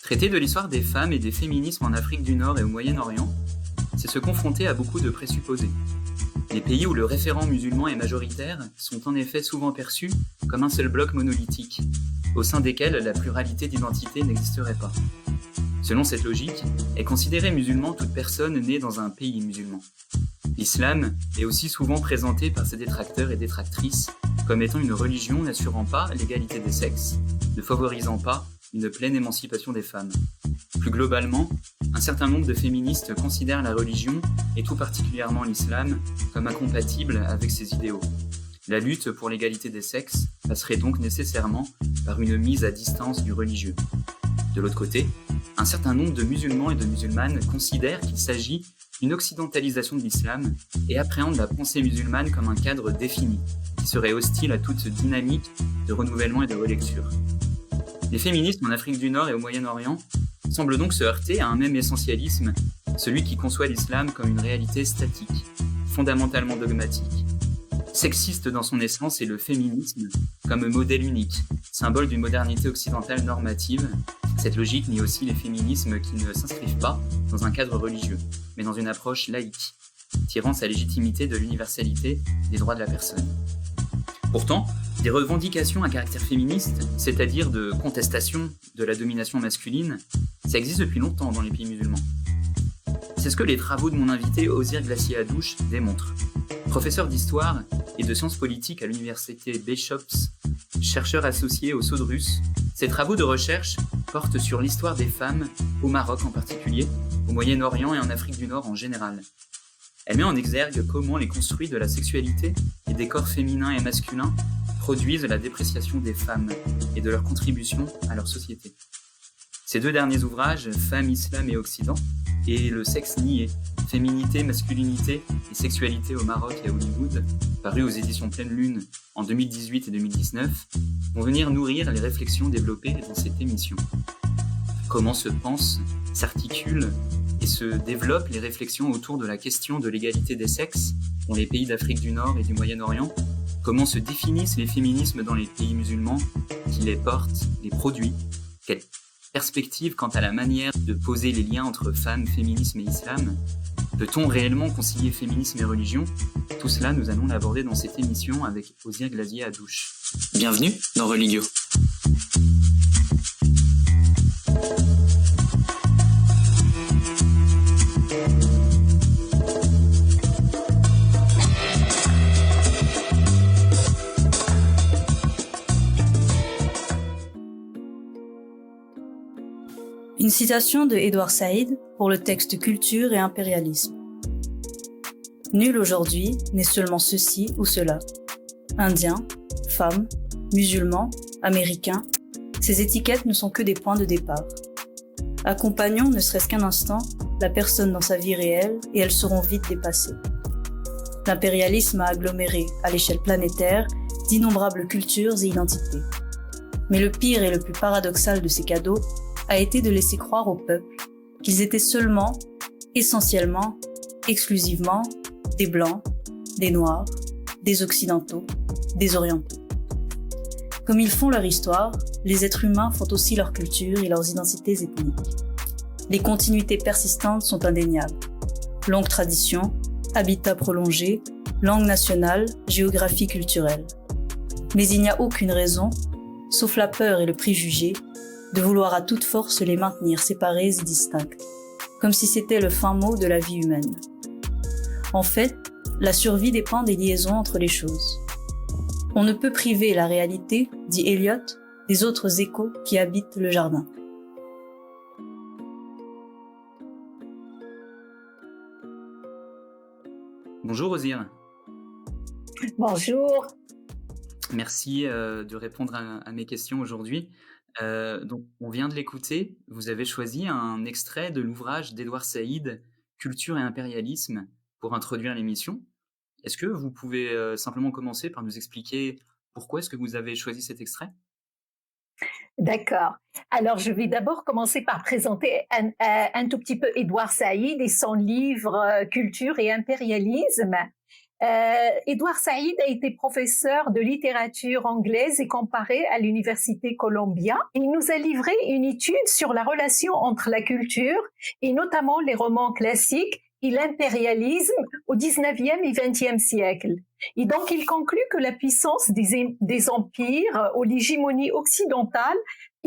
Traiter de l'histoire des femmes et des féminismes en Afrique du Nord et au Moyen-Orient, c'est se confronter à beaucoup de présupposés. Les pays où le référent musulman est majoritaire sont en effet souvent perçus comme un seul bloc monolithique, au sein desquels la pluralité d'identités n'existerait pas. Selon cette logique, est considérée musulman toute personne née dans un pays musulman. L'islam est aussi souvent présenté par ses détracteurs et détractrices comme étant une religion n'assurant pas l'égalité des sexes, ne favorisant pas une pleine émancipation des femmes. Plus globalement, un certain nombre de féministes considèrent la religion, et tout particulièrement l'islam, comme incompatible avec ces idéaux. La lutte pour l'égalité des sexes passerait donc nécessairement par une mise à distance du religieux. De l'autre côté, un certain nombre de musulmans et de musulmanes considèrent qu'il s'agit d'une occidentalisation de l'islam et appréhendent la pensée musulmane comme un cadre défini, qui serait hostile à toute dynamique de renouvellement et de relecture. Les féministes en Afrique du Nord et au Moyen-Orient semblent donc se heurter à un même essentialisme, celui qui conçoit l'islam comme une réalité statique, fondamentalement dogmatique. Sexiste dans son essence est le féminisme comme modèle unique, symbole d'une modernité occidentale normative. Cette logique nie aussi les féminismes qui ne s'inscrivent pas dans un cadre religieux, mais dans une approche laïque, tirant sa légitimité de l'universalité des droits de la personne. Pourtant, des revendications à caractère féministe, c'est-à-dire de contestation de la domination masculine, ça existe depuis longtemps dans les pays musulmans. C'est ce que les travaux de mon invité Ozir Glacier-Hadouche démontrent. Professeur d'histoire et de sciences politiques à l'université Bishop's, chercheur associé au Sodrus, ses travaux de recherche portent sur l'histoire des femmes, au Maroc en particulier, au Moyen-Orient et en Afrique du Nord en général. Elle met en exergue comment les construits de la sexualité et des corps féminins et masculins produisent la dépréciation des femmes et de leur contribution à leur société. Ces deux derniers ouvrages, Femmes, Islam et Occident, et Le sexe nié, Féminité, masculinité et sexualité au Maroc et à Hollywood, parus aux éditions Pleine Lune en 2018 et 2019, vont venir nourrir les réflexions développées dans cette émission. Comment se pensent, s'articulent et se développent les réflexions autour de la question de l'égalité des sexes dans les pays d'Afrique du Nord et du Moyen-Orient? Comment se définissent les féminismes dans les pays musulmans? Qui les portent, les produit? Quelle perspective quant à la manière de poser les liens entre femmes, féminisme et islam? Peut-on réellement concilier féminisme et religion? Tout cela, nous allons l'aborder dans cette émission avec Ozir Glacier-Hadouche. Bienvenue dans Religio. Une citation de Edward Said pour le texte Culture et impérialisme. Nul aujourd'hui n'est seulement ceci ou cela. Indien, femme, musulman, américain, ces étiquettes ne sont que des points de départ. Accompagnons ne serait-ce qu'un instant la personne dans sa vie réelle et elles seront vite dépassées. L'impérialisme a aggloméré, à l'échelle planétaire, d'innombrables cultures et identités. Mais le pire et le plus paradoxal de ces cadeaux a été de laisser croire au peuple qu'ils étaient seulement, essentiellement, exclusivement, des Blancs, des Noirs, des Occidentaux, des Orientaux. Comme ils font leur histoire, les êtres humains font aussi leur culture et leurs identités ethniques. Les continuités persistantes sont indéniables. Longue tradition, habitat prolongé, langue nationale, géographie culturelle. Mais il n'y a aucune raison, sauf la peur et le préjugé, de vouloir à toute force les maintenir séparés et distincts, comme si c'était le fin mot de la vie humaine. En fait, la survie dépend des liaisons entre les choses. On ne peut priver la réalité, dit Eliot, des autres échos qui habitent le jardin. Bonjour Ozir. Bonjour. Merci de répondre à mes questions aujourd'hui. Donc, on vient de l'écouter, vous avez choisi un extrait de l'ouvrage d'Edward Said, Culture et impérialisme, pour introduire l'émission. Est-ce que vous pouvez simplement commencer par nous expliquer pourquoi est-ce que vous avez choisi cet extrait? D'accord. Alors, je vais d'abord commencer par présenter un tout petit peu Edward Said et son livre Culture et impérialisme. Édouard Saïd a été professeur de littérature anglaise et comparée à l'Université Columbia. Il nous a livré une étude sur la relation entre la culture et notamment les romans classiques et l'impérialisme au 19e et 20e siècle. Et donc, il conclut que la puissance des empires ou l'hégémonie occidentale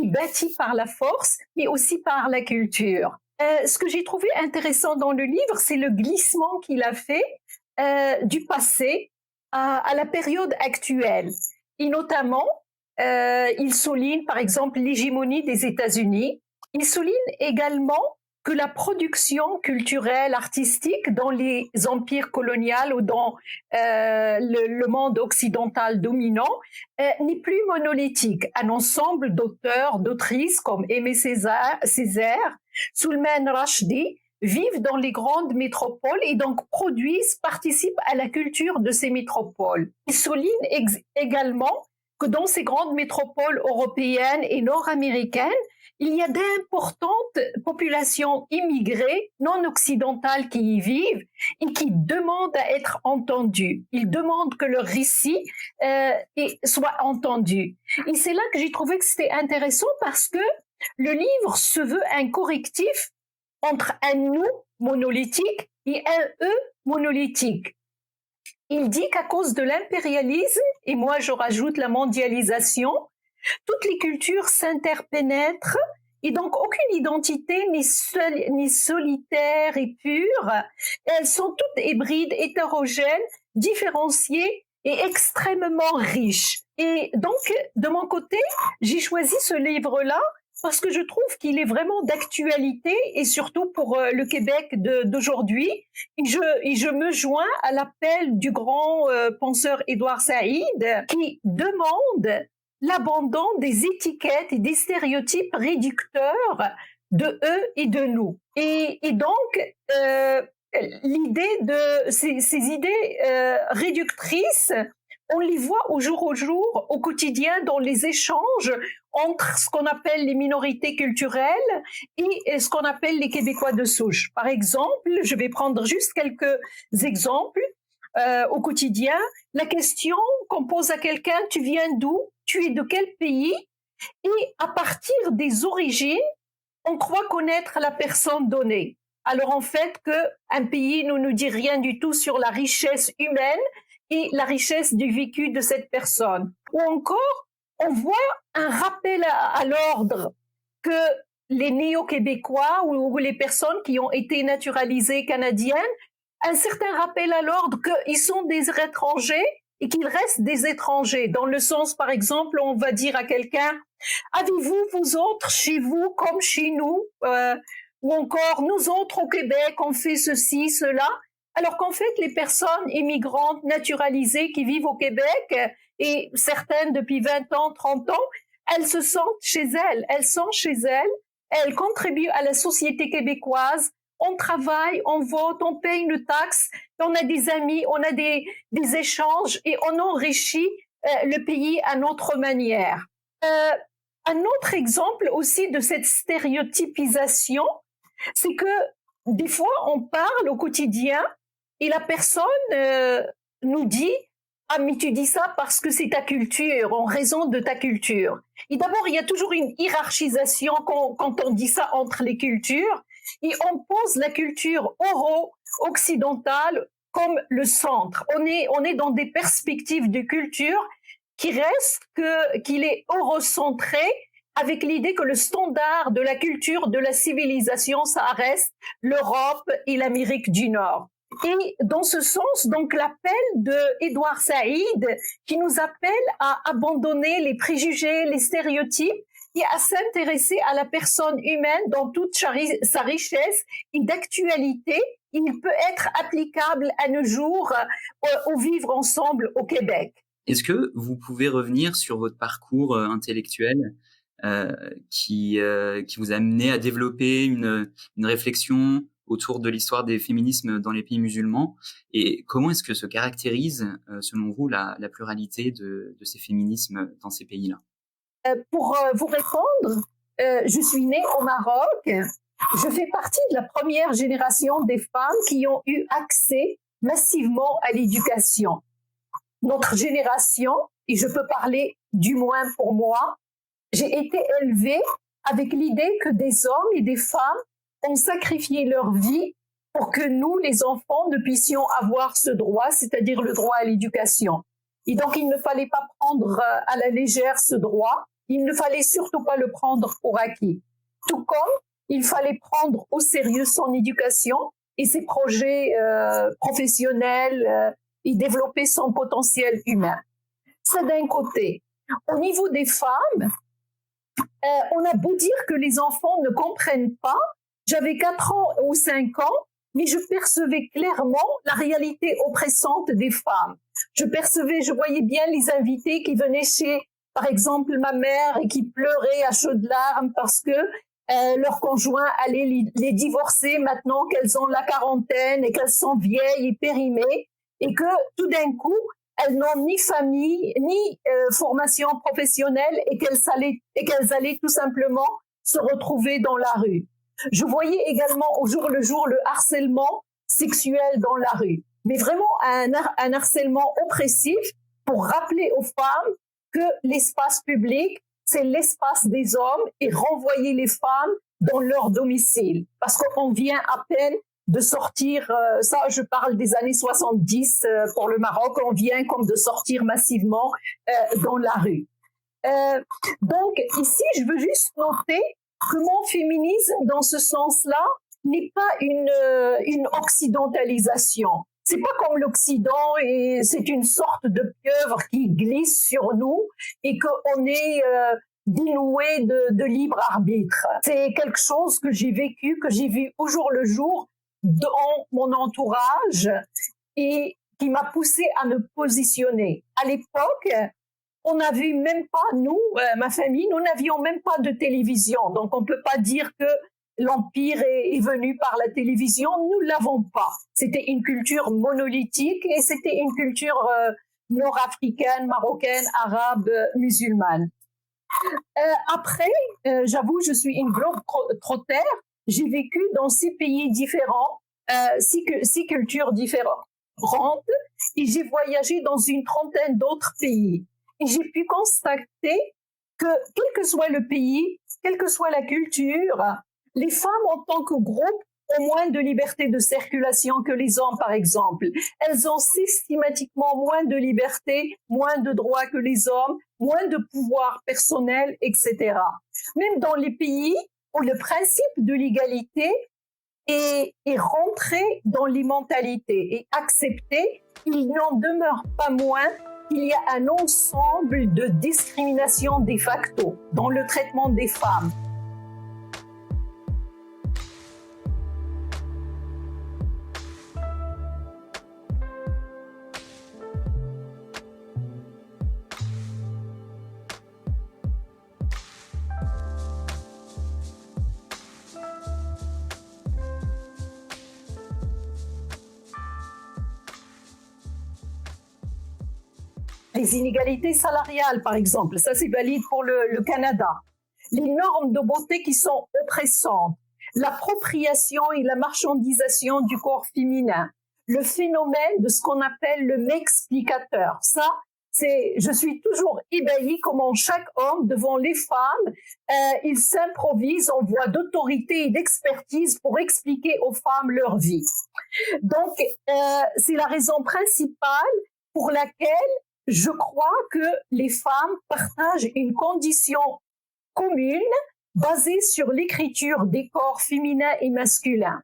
est bâtie par la force, mais aussi par la culture. Ce que j'ai trouvé intéressant dans le livre, c'est le glissement qu'il a fait du passé à la période actuelle. Et notamment, il souligne par exemple l'hégémonie des États-Unis. Il souligne également que la production culturelle, artistique dans les empires coloniaux ou dans le monde occidental dominant n'est plus monolithique. Un ensemble d'auteurs, d'autrices comme Aimé Césaire, Salman Rushdie vivent dans les grandes métropoles et donc produisent, participent à la culture de ces métropoles. Il souligne également que dans ces grandes métropoles européennes et nord-américaines, il y a d'importantes populations immigrées non occidentales qui y vivent et qui demandent à être entendues. Ils demandent que leur récit soit entendu. Et c'est là que j'ai trouvé que c'était intéressant parce que le livre se veut un correctif entre un nous monolithique et un eux monolithique. Il dit qu'à cause de l'impérialisme, et moi je rajoute la mondialisation, toutes les cultures s'interpénètrent et donc aucune identité ni solitaire et pure. Elles sont toutes hybrides, hétérogènes, différenciées et extrêmement riches. Et donc, de mon côté, j'ai choisi ce livre-là parce que je trouve qu'il est vraiment d'actualité et surtout pour le Québec d'aujourd'hui. Et je me joins à l'appel du grand penseur Édouard Saïd qui demande l'abandon des étiquettes et des stéréotypes réducteurs de eux et de nous. Et donc, l'idée de ces idées réductrices, on les voit au jour, au quotidien, dans les échanges entre ce qu'on appelle les minorités culturelles et ce qu'on appelle les Québécois de souche. Par exemple, je vais prendre juste quelques exemples. Au quotidien, la question qu'on pose à quelqu'un, tu viens d'où? Tu es de quel pays? Et à partir des origines, on croit connaître la personne donnée. Alors en fait, qu'un pays ne nous dit rien du tout sur la richesse humaine et la richesse du vécu de cette personne. Ou encore, on voit un rappel à l'ordre que les néo-québécois ou les personnes qui ont été naturalisées canadiennes, un certain rappel à l'ordre qu'ils sont des étrangers et qu'ils restent des étrangers. Dans le sens, par exemple, on va dire à quelqu'un, avez-vous, vous autres, chez vous comme chez nous, ou encore, nous autres au Québec, on fait ceci, cela. Alors qu'en fait, les personnes immigrantes naturalisées qui vivent au Québec, et certaines depuis 20 ans, 30 ans, elles se sentent chez elles. Elles sont chez elles, elles contribuent à la société québécoise. On travaille, on vote, on paye une taxe, on a des amis, on a des échanges et on enrichit le pays à notre manière. Un autre exemple aussi de cette stéréotypisation, c'est que des fois on parle au quotidien et la personne nous dit « Ah, mais tu dis ça parce que c'est ta culture, en raison de ta culture. » Et d'abord, il y a toujours une hiérarchisation quand on dit ça entre les cultures. Et on pose la culture euro-occidentale comme le centre. On est dans des perspectives de culture qui restent qu'il est eurocentré, avec l'idée que le standard de la culture, de la civilisation, ça reste l'Europe et l'Amérique du Nord. Et dans ce sens, donc l'appel de Édouard Saïd qui nous appelle à abandonner les préjugés, les stéréotypes et à s'intéresser à la personne humaine dans toute sa richesse et d'actualité, il peut être applicable à nos jours au vivre ensemble au Québec. Est-ce que vous pouvez revenir sur votre parcours intellectuel qui vous a amené à développer une réflexion autour de l'histoire des féminismes dans les pays musulmans et comment est-ce que se caractérise, selon vous, la pluralité de ces féminismes dans ces pays-là? Pour vous répondre, je suis née au Maroc. Je fais partie de la première génération des femmes qui ont eu accès massivement à l'éducation. Notre génération, et je peux parler du moins pour moi, j'ai été élevée avec l'idée que des hommes et des femmes ont sacrifié leur vie pour que nous, les enfants, ne puissions avoir ce droit, c'est-à-dire le droit à l'éducation. Et donc, il ne fallait pas prendre à la légère ce droit. Il ne fallait surtout pas le prendre pour acquis. Tout comme il fallait prendre au sérieux son éducation et ses projets professionnels et développer son potentiel humain. Ça d'un côté. Au niveau des femmes, on a beau dire que les enfants ne comprennent pas. J'avais 4 ans ou 5 ans, mais je percevais clairement la réalité oppressante des femmes. Je voyais bien les invités qui venaient chez, par exemple, ma mère et qui pleuraient à chaudes larmes parce que leur conjoint allait les divorcer maintenant qu'elles ont la quarantaine et qu'elles sont vieilles et périmées et que tout d'un coup, elles n'ont ni famille, ni formation professionnelle et qu'elles allaient tout simplement se retrouver dans la rue. Je voyais également au jour le jour le harcèlement sexuel dans la rue, mais vraiment un harcèlement oppressif pour rappeler aux femmes que l'espace public, c'est l'espace des hommes et renvoyer les femmes dans leur domicile. Parce qu'on vient à peine de sortir, ça je parle des années 70 pour le Maroc, on vient comme de sortir massivement dans la rue. Donc ici, je veux juste noter que mon féminisme, dans ce sens-là, n'est pas une occidentalisation. C'est pas comme l'Occident et c'est une sorte de pieuvre qui glisse sur nous et qu'on est dénoué de libre arbitre. C'est quelque chose que j'ai vécu, que j'ai vu au jour le jour dans mon entourage et qui m'a poussée à me positionner. À l'époque, on n'avait même pas, nous, ma famille, nous n'avions même pas de télévision. Donc, on ne peut pas dire que l'Empire est venu par la télévision. Nous ne l'avons pas. C'était une culture monolithique et c'était une culture nord-africaine, marocaine, arabe, musulmane. Après, j'avoue, je suis une globe-trottère. J'ai vécu dans 6 pays différents, 6 cultures différentes et j'ai voyagé dans une trentaine d'autres pays. Et j'ai pu constater que, quel que soit le pays, quelle que soit la culture, les femmes en tant que groupe ont moins de liberté de circulation que les hommes, par exemple. Elles ont systématiquement moins de liberté, moins de droits que les hommes, moins de pouvoir personnel, etc. Même dans les pays où le principe de l'égalité est rentré dans les mentalités et accepté, il n'en demeure pas moins qu'il y a un ensemble de discriminations de facto dans le traitement des femmes. Les inégalités salariales, par exemple, ça c'est valide pour le Canada. Les normes de beauté qui sont oppressantes, l'appropriation et la marchandisation du corps féminin, le phénomène de ce qu'on appelle le m'explicateur. Ça, je suis toujours ébahie comment chaque homme, devant les femmes, il s'improvise en voie d'autorité et d'expertise pour expliquer aux femmes leur vie. Donc, c'est la raison principale pour laquelle je crois que les femmes partagent une condition commune basée sur l'écriture des corps féminins et masculins.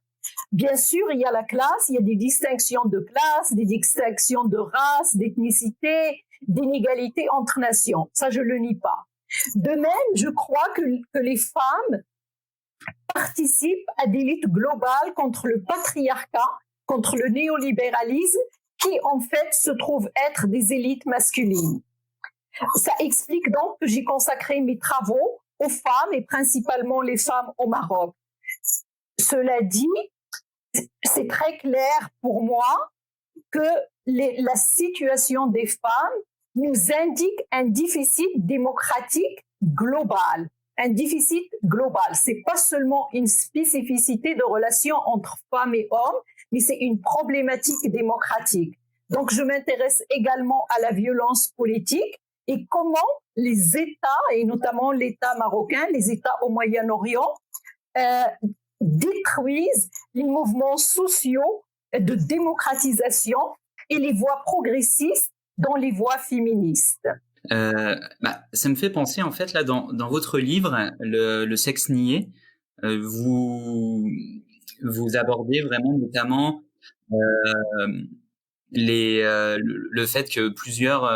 Bien sûr, il y a la classe, il y a des distinctions de classe, des distinctions de race, d'ethnicité, d'inégalité entre nations. Ça, je le nie pas. De même, je crois que les femmes participent à des luttes globales contre le patriarcat, contre le néolibéralisme, qui en fait se trouvent être des élites masculines. Ça explique donc que j'ai consacré mes travaux aux femmes et principalement les femmes au Maroc. Cela dit, c'est très clair pour moi que la situation des femmes nous indique un déficit démocratique global. Un déficit global, c'est pas seulement une spécificité de relation entre femmes et hommes, mais c'est une problématique démocratique. Donc, je m'intéresse également à la violence politique et comment les États, et notamment l'État marocain, les États au Moyen-Orient, détruisent les mouvements sociaux de démocratisation et les voies progressistes dans les voies féministes. Ça me fait penser, en fait, là, dans votre livre, le sexe nié, vous abordez vraiment notamment le fait que plusieurs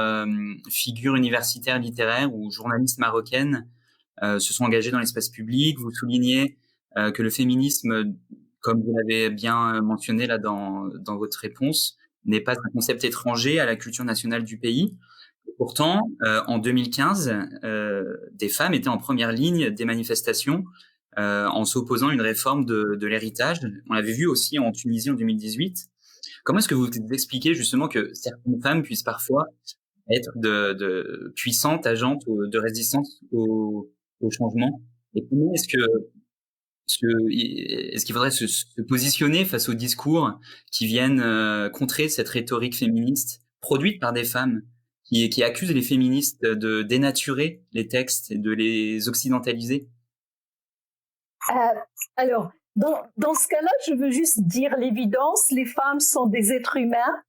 figures universitaires, littéraires ou journalistes marocaines se sont engagées dans l'espace public. Vous soulignez que le féminisme, comme vous l'avez bien mentionné là dans votre réponse, n'est pas un concept étranger à la culture nationale du pays. Pourtant, en 2015, des femmes étaient en première ligne des manifestations en s'opposant à une réforme de l'héritage. On l'avait vu aussi en Tunisie en 2018. Comment est-ce que vous expliquez justement que certaines femmes puissent parfois être de puissantes agentes de résistance au changement? Et comment est-ce qu'il faudrait se positionner face aux discours qui viennent contrer cette rhétorique féministe produite par des femmes qui accusent les féministes de dénaturer les textes et de les occidentaliser? Alors, dans ce cas-là, je veux juste dire l'évidence, les femmes sont des êtres humains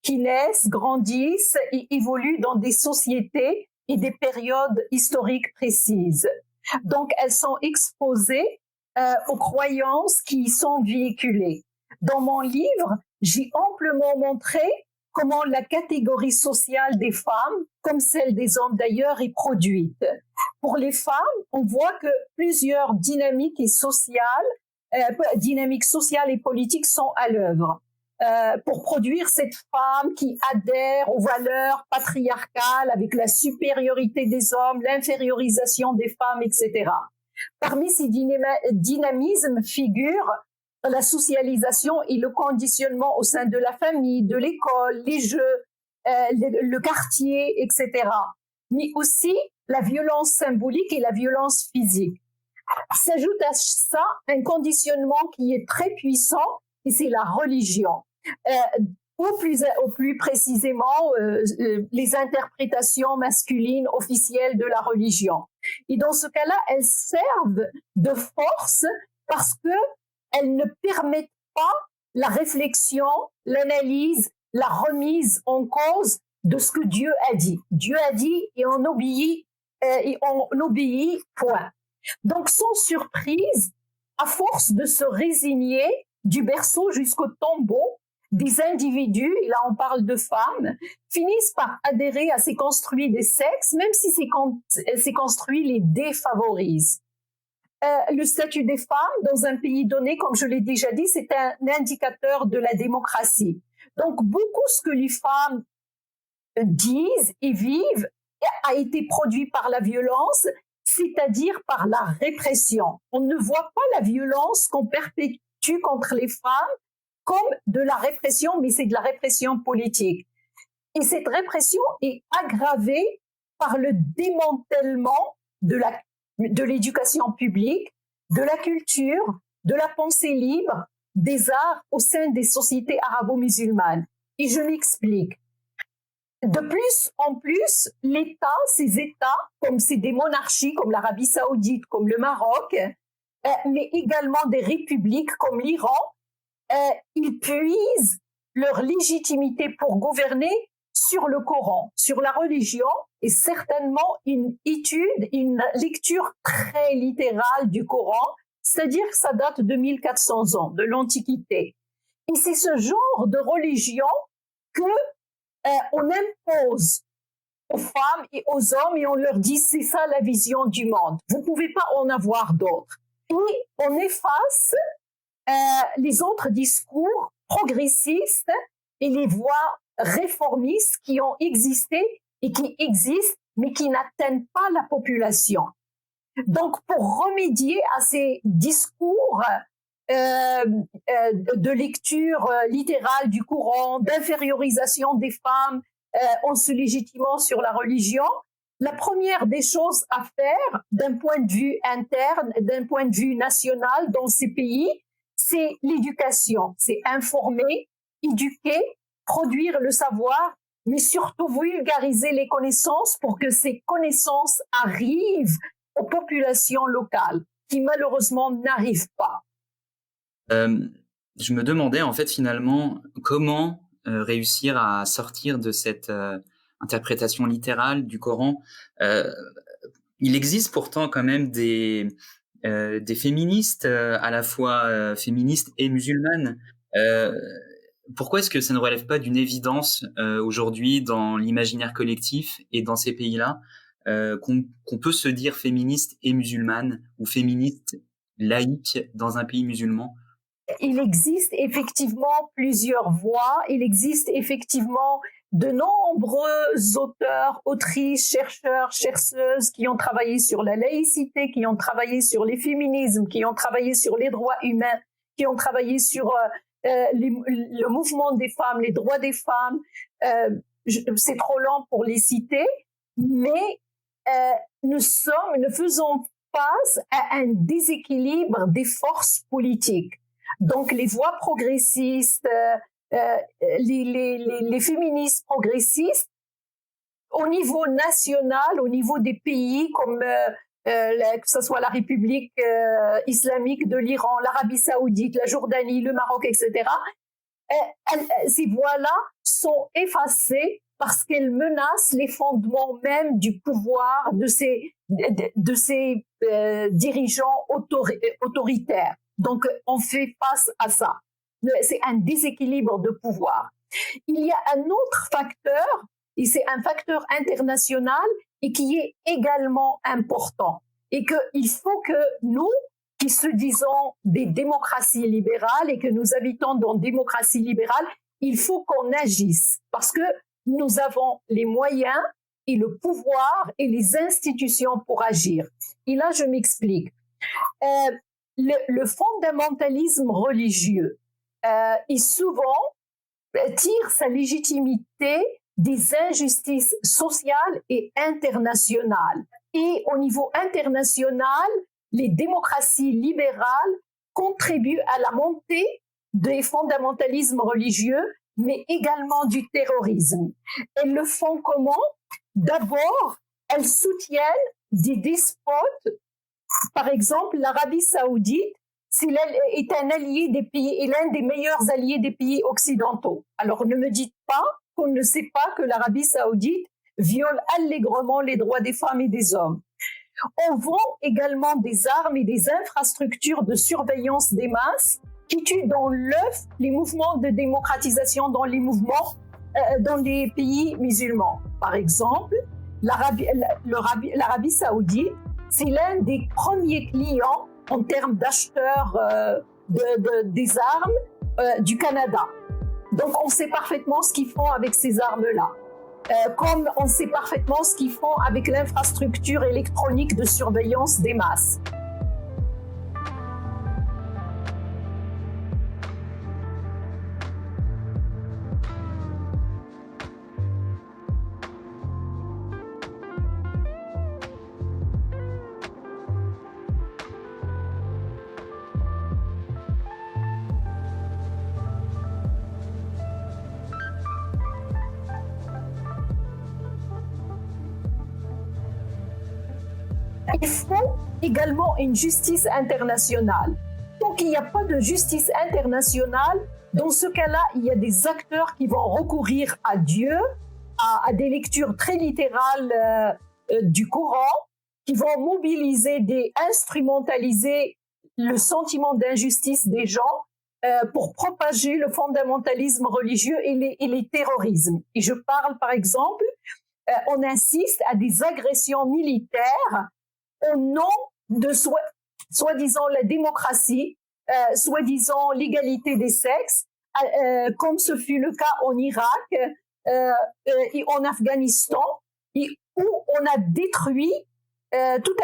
qui naissent, grandissent et évoluent dans des sociétés et des périodes historiques précises. Donc, elles sont exposées aux croyances qui y sont véhiculées. Dans mon livre, j'ai amplement montré comment la catégorie sociale des femmes, comme celle des hommes d'ailleurs, est produite. Pour les femmes, on voit que plusieurs dynamiques sociales et politiques sont à l'œuvre pour produire cette femme qui adhère aux valeurs patriarcales avec la supériorité des hommes, l'infériorisation des femmes, etc. Parmi ces dynamismes figurent la socialisation et le conditionnement au sein de la famille, de l'école, les jeux, le quartier, etc. Mais aussi la violence symbolique et la violence physique. S'ajoute à ça un conditionnement qui est très puissant, et c'est la religion. Au plus précisément, les interprétations masculines officielles de la religion. Et dans ce cas-là, elles servent de force parce que elles ne permettent pas la réflexion, l'analyse, la remise en cause de ce que Dieu a dit. Dieu a dit et on obéit, point. Donc, sans surprise, à force de se résigner du berceau jusqu'au tombeau, des individus, et là on parle de femmes, finissent par adhérer à ces construits des sexes, même si ces construits les défavorisent. Le statut des femmes dans un pays donné, comme je l'ai déjà dit, c'est un indicateur de la démocratie. Donc, beaucoup ce que les femmes disent et vivent a été produit par la violence, c'est-à-dire par la répression. On ne voit pas la violence qu'on perpétue contre les femmes comme de la répression, mais c'est de la répression politique. Et cette répression est aggravée par le démantèlement de l'éducation publique, de la culture, de la pensée libre, des arts au sein des sociétés arabo-musulmanes. Et je m'explique. De plus en plus, ces États, comme c'est des monarchies comme l'Arabie saoudite, comme le Maroc, mais également des républiques comme l'Iran, ils puisent leur légitimité pour gouverner sur le Coran, sur la religion, et certainement une lecture très littérale du Coran, c'est-à-dire que ça date de 1400 ans, de l'Antiquité. Et c'est ce genre de religion que on impose aux femmes et aux hommes et on leur dit c'est ça la vision du monde. Vous ne pouvez pas en avoir d'autres. Et on efface les autres discours progressistes et les voies réformistes qui ont existé et qui existent, mais qui n'atteignent pas la population. Donc, pour remédier à ces discours de lecture littérale du Coran, d'infériorisation des femmes en se légitimant sur la religion, la première des choses à faire d'un point de vue interne, d'un point de vue national dans ces pays, c'est l'éducation, c'est informer, éduquer, produire le savoir, mais surtout vulgariser les connaissances pour que ces connaissances arrivent aux populations locales qui malheureusement n'arrivent pas. Je me demandais en fait finalement comment réussir à sortir de cette interprétation littérale du Coran. Il existe pourtant quand même des féministes, à la fois féministes et musulmanes. Pourquoi est-ce que ça ne relève pas d'une évidence aujourd'hui dans l'imaginaire collectif et dans ces pays-là qu'on peut se dire féministe et musulmane ou féministe laïque dans un pays musulman? Il existe effectivement plusieurs voies, il existe effectivement de nombreux auteurs, autrices, chercheurs, chercheuses qui ont travaillé sur la laïcité, qui ont travaillé sur les féminismes, qui ont travaillé sur les droits humains, qui ont travaillé sur le mouvement des femmes, les droits des femmes. C'est trop lent pour les citer, mais nous faisons face à un déséquilibre des forces politiques. Donc les voix progressistes, les féministes progressistes, au niveau national, au niveau des pays comme que ce soit la République islamique de l'Iran, l'Arabie saoudite, la Jordanie, le Maroc, etc., ces voix-là sont effacées parce qu'elles menacent les fondements même du pouvoir de ces dirigeants autoritaires. Donc, on fait face à ça. C'est un déséquilibre de pouvoir. Il y a un autre facteur, et c'est un facteur international, et qui est également important. Et qu'il faut que nous, qui se disons des démocraties libérales et que nous habitons dans une démocratie libérale, il faut qu'on agisse. Parce que nous avons les moyens et le pouvoir et les institutions pour agir. Et là, je m'explique. Le fondamentalisme religieux est souvent tire sa légitimité des injustices sociales et internationales. Et au niveau international, les démocraties libérales contribuent à la montée des fondamentalismes religieux, mais également du terrorisme. Elles le font comment? D'abord, elles soutiennent des despotes. Par exemple, l'Arabie saoudite est un allié des pays, est l'un des meilleurs alliés des pays occidentaux. Alors ne me dites pas qu'on ne sait pas que l'Arabie saoudite viole allègrement les droits des femmes et des hommes. On vend également des armes et des infrastructures de surveillance des masses qui tuent dans l'œuf les mouvements de démocratisation dans les pays musulmans. Par exemple, l'Arabie saoudite, c'est l'un des premiers clients en termes d'acheteurs des armes du Canada. Donc on sait parfaitement ce qu'ils font avec ces armes-là. Comme on sait parfaitement ce qu'ils font avec l'infrastructure électronique de surveillance des masses. Il faut également une justice internationale. Donc, il n'y a pas de justice internationale. Dans ce cas-là, il y a des acteurs qui vont recourir à Dieu, à des lectures très littérales du Coran, qui vont instrumentaliser le sentiment d'injustice des gens pour propager le fondamentalisme religieux et les terrorismes. Et je parle, par exemple, on insiste à des agressions militaires au nom de soi-disant la démocratie, soi-disant l'égalité des sexes, comme ce fut le cas en Irak et en Afghanistan, où on a détruit tout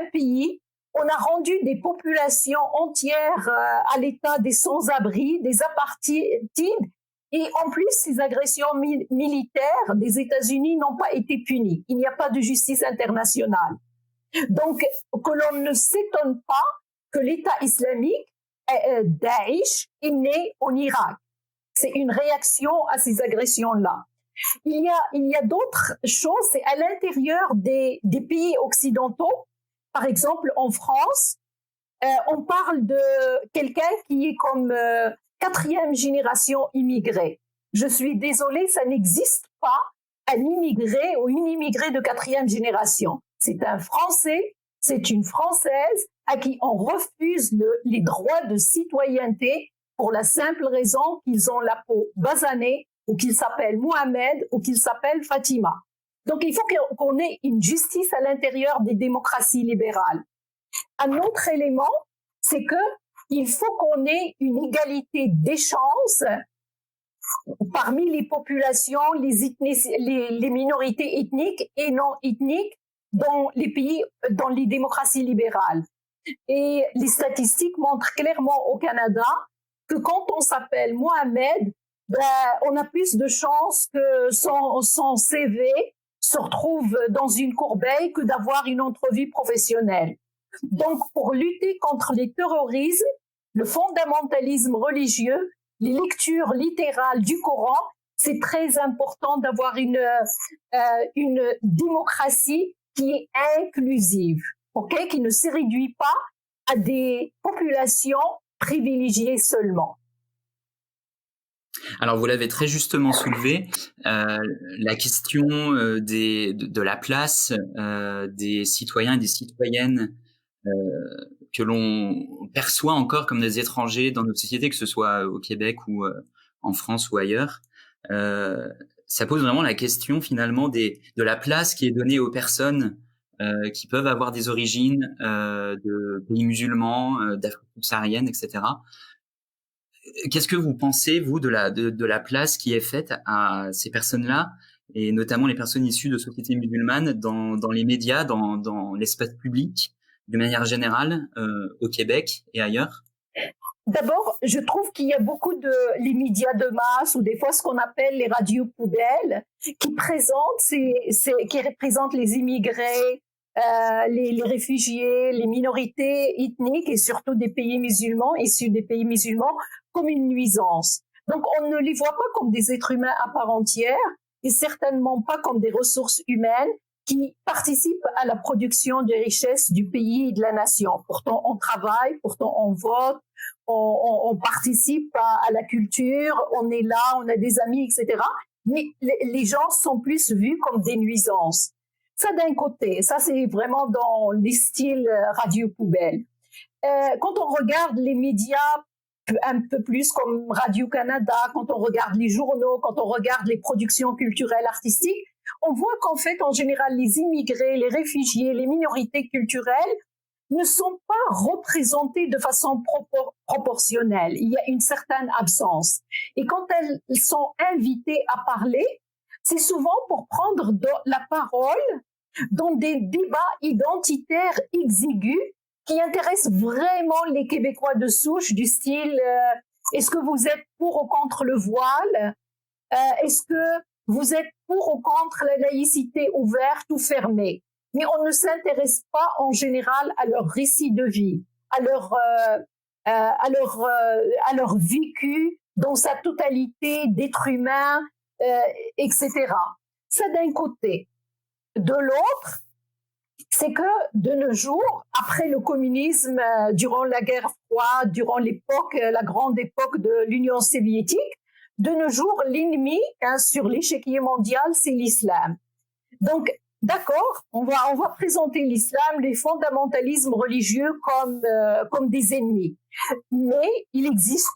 un pays, on a rendu des populations entières à l'état des sans-abri, des apartheid, et en plus, ces agressions militaires des États-Unis n'ont pas été punies. Il n'y a pas de justice internationale. Donc, que l'on ne s'étonne pas que l'État islamique Daesh est né en Irak. C'est une réaction à ces agressions-là. Il y a d'autres choses, c'est à l'intérieur des pays occidentaux. Par exemple, en France, on parle de quelqu'un qui est comme quatrième génération immigrée. Je suis désolée, ça n'existe pas un immigré ou une immigrée de quatrième génération. C'est un Français, c'est une Française à qui on refuse les droits de citoyenneté pour la simple raison qu'ils ont la peau basanée ou qu'ils s'appellent Mohamed ou qu'ils s'appellent Fatima. Donc il faut qu'on ait une justice à l'intérieur des démocraties libérales. Un autre élément, c'est qu'il faut qu'on ait une égalité des chances parmi les populations, les minorités ethniques et non ethniques dans les pays, dans les démocraties libérales. Et les statistiques montrent clairement au Canada que quand on s'appelle Mohamed, on a plus de chances que son CV se retrouve dans une corbeille que d'avoir une entrevue professionnelle. Donc, pour lutter contre les terrorismes, le fondamentalisme religieux, les lectures littérales du Coran, c'est très important d'avoir une démocratie qui est inclusive, okay, qui ne se réduit pas à des populations privilégiées seulement. Alors, vous l'avez très justement soulevé, la question de la place des citoyens et des citoyennes que l'on perçoit encore comme des étrangers dans notre société, que ce soit au Québec ou en France ou ailleurs. Ça pose vraiment la question finalement de la place qui est donnée aux personnes qui peuvent avoir des origines de pays musulmans, d'Afrique subsaharienne, etc. Qu'est-ce que vous pensez, vous, de la place qui est faite à ces personnes-là, et notamment les personnes issues de sociétés musulmanes dans les médias, dans l'espace public, de manière générale, au Québec et ailleurs? D'abord, je trouve qu'il y a beaucoup les médias de masse ou des fois ce qu'on appelle les radios poubelles qui représentent les immigrés, les réfugiés, les minorités ethniques et surtout des pays musulmans, issus des pays musulmans, comme une nuisance. Donc, on ne les voit pas comme des êtres humains à part entière et certainement pas comme des ressources humaines qui participent à la production des richesses du pays et de la nation. Pourtant, on travaille, pourtant on vote, on participe à la culture, on est là, on a des amis, etc. Mais les gens sont plus vus comme des nuisances. Ça d'un côté, ça c'est vraiment dans les styles radio poubelle. Quand on regarde les médias un peu plus comme Radio-Canada, quand on regarde les journaux, quand on regarde les productions culturelles artistiques, on voit qu'en fait, en général, les immigrés, les réfugiés, les minorités culturelles ne sont pas représentés de façon proportionnelle. Il y a une certaine absence. Et quand elles sont invitées à parler, c'est souvent pour prendre la parole dans des débats identitaires exigus qui intéressent vraiment les Québécois de souche, du style est-ce que vous êtes pour ou contre le voile? Est-ce que vous êtes pour ou contre la laïcité ouverte ou fermée? Mais on ne s'intéresse pas en général à leur récit de vie, à leur vécu dans sa totalité d'être humain, etc. Ça d'un côté. De l'autre, c'est que de nos jours, après le communisme, durant la guerre froide, durant la grande époque de l'Union soviétique, de nos jours, l'ennemi sur l'échiquier mondial, c'est l'islam. Donc, d'accord, on va présenter l'islam, les fondamentalismes religieux comme des ennemis. Mais il existe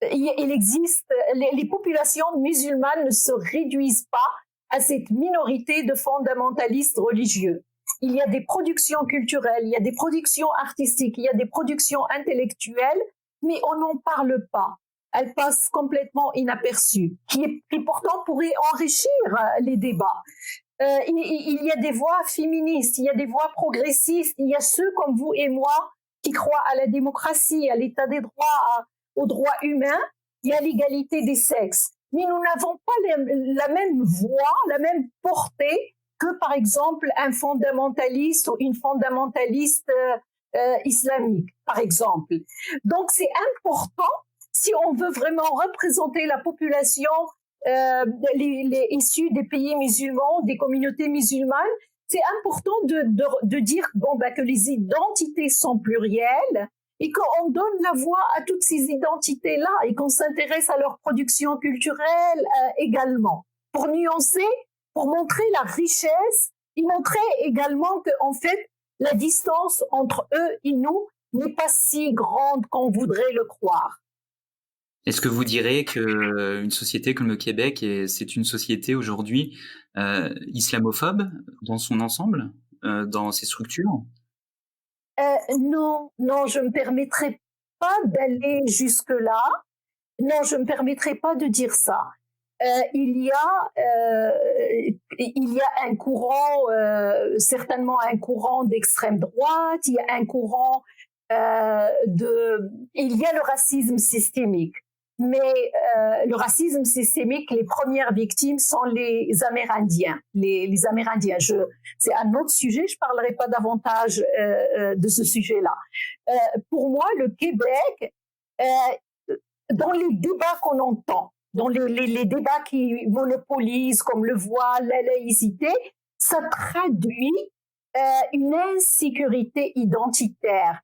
les populations musulmanes ne se réduisent pas à cette minorité de fondamentalistes religieux. Il y a des productions culturelles, il y a des productions artistiques, il y a des productions intellectuelles, mais on n'en parle pas. Elles passent complètement inaperçues, qui pourtant pourraient enrichir les débats. Il y a des voix féministes, il y a des voix progressistes, il y a ceux comme vous et moi qui croient à la démocratie, à l'état des droits, aux droits humains et à l'égalité des sexes. Mais nous n'avons pas la même voix, la même portée que, par exemple, un fondamentaliste ou une fondamentaliste islamique, par exemple. Donc, c'est important, si on veut vraiment représenter la population issus des pays musulmans, des communautés musulmanes, c'est important de dire que les identités sont plurielles et qu'on donne la voix à toutes ces identités-là et qu'on s'intéresse à leur production culturelle également. Pour nuancer, pour montrer la richesse et montrer également qu'en fait, la distance entre eux et nous n'est pas si grande qu'on voudrait le croire. Est-ce que vous direz qu'une société comme le Québec, c'est une société aujourd'hui islamophobe dans son ensemble, dans ses structures ? Non, je ne me permettrai pas d'aller jusque-là. Non, je ne me permettrai pas de dire ça. Il y a un courant, certainement un courant d'extrême droite, il y a un courant il y a le racisme systémique. Mais le racisme systémique, les premières victimes sont les Amérindiens. Les Amérindiens, c'est un autre sujet, je ne parlerai pas davantage de ce sujet-là. Pour moi, le Québec, dans les débats qu'on entend, dans les débats qui monopolisent, comme le voile, la laïcité, ça traduit une insécurité identitaire.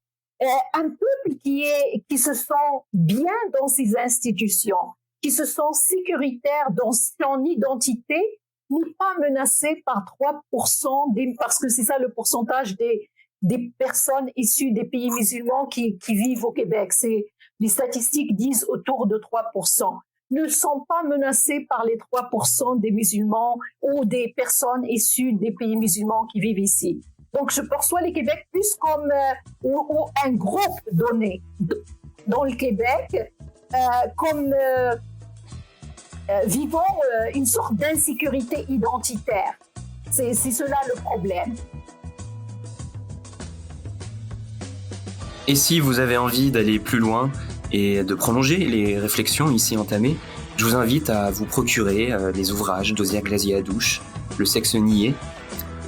Un peuple qui se sent bien dans ses institutions, qui se sent sécuritaire dans son identité, n'est pas menacé par 3% parce que c'est ça le pourcentage des personnes issues des pays musulmans qui vivent au Québec. Les statistiques disent autour de 3%. Ne sont pas menacés par les 3% des musulmans ou des personnes issues des pays musulmans qui vivent ici. Donc, je perçois le Québec plus comme un groupe donné dans le Québec, comme vivant une sorte d'insécurité identitaire. C'est cela le problème. Et si vous avez envie d'aller plus loin et de prolonger les réflexions ici entamées, je vous invite à vous procurer les ouvrages d'Osier Glazier-Hadouche, Le sexe nié,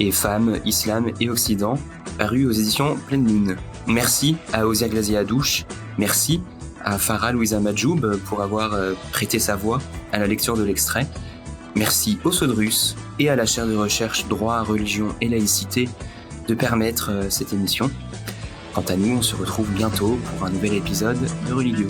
et Femmes, Islam et Occident, paru aux éditions Pleine Lune. Merci à Osier Glazier-Hadouche, merci à Farah Louisa Madjoub pour avoir prêté sa voix à la lecture de l'extrait. Merci au Sodrus et à la chaire de recherche Droit, Religion et Laïcité de permettre cette émission. Quant à nous, on se retrouve bientôt pour un nouvel épisode de Religieux.